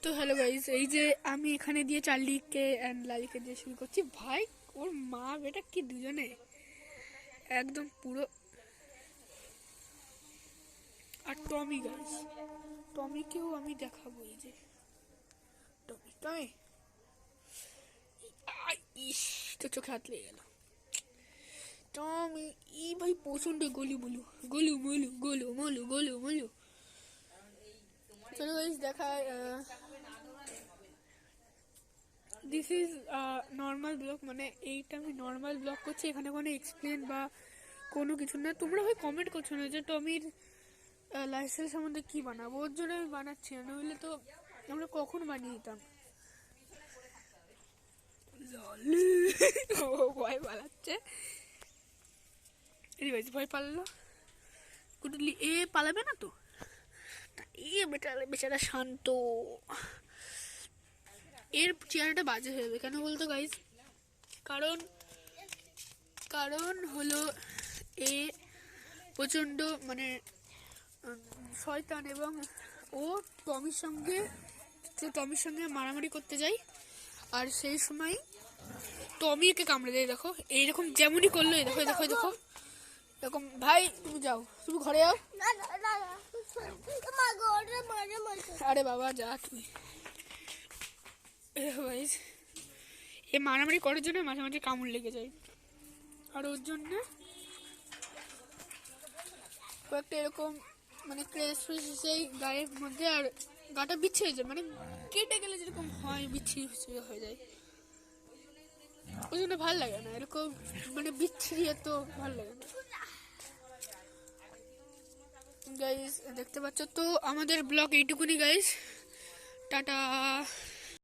তো hello guys, এই যে আমি এখানে দিয়ে চার্লিকে অ্যান্ড লালিকে দিয়ে শুরু করছি। ভাই ওর মা বেটা কি দুজনে একদম পুরো। আর টমি গাইস, টমিকেও আমি দেখাবো। এই যে টমি টমি ইস, তো চোখে হাত লেগে গেল। টমি ই ভাই প্রচন্ড গলু বলু, গলু মলু গলু মলু গলু মলু। চলো গাইস দেখায়। দিস ইজ নর্মাল ব্লগ, মানে এইটা আমি নর্মাল ব্লগ করছি, এখানে কোনো এক্সপ্লেন বা কোনো কিছু না। তোমরা ভাই কমেন্ট করছো না যে টমির লাইফস্টাইল সম্বন্ধে কী বানাবো, ওর জন্য আমি বানাচ্ছি না, নইলে তো আমরা কখন বানিয়ে দিতাম। ও ভয় পালাচ্ছে, ভয় পালালো। কুটুলি এ পালাবে না তো, এ বেচারা শান্ত। এর চেহারাটা বাজে হয়ে যাবে কেন বলতো গাইজ, কারণ কারণ হলো এ প্রচণ্ড মানে শয়তান, এবং ও টমির সঙ্গে মারামারি করতে যায়, আর সেই সময় টমি একে কামড়ে দেয়। দেখো এইরকম যেমনই করলো, দেখো দেখো দেখো এরকম। ভাই তুমি যাও, তুমি ঘরে যাও। আরে বাবা যা তুমি। এ মারামারি করার জন্য মাঝে মাঝে কামড় লেগে যায়, আর ওর জন্য কয়েকটা এরকম মানে ক্রেস ফ্রেস সেই গায়ের মধ্যে, আর গাটা বিচ্ছে হয়ে যায়, মানে কেটে গেলে যেরকম হয় বিচ্ছিরি হয়ে যায়। ওই জন্য ভালো লাগে না এরকম, মানে বিচ্ছিরি এত ভালো লাগে না। গাইস দেখতে পাচ্ছ তো, আমাদের ব্লগ এইটুকুনি গাইস, টাটা।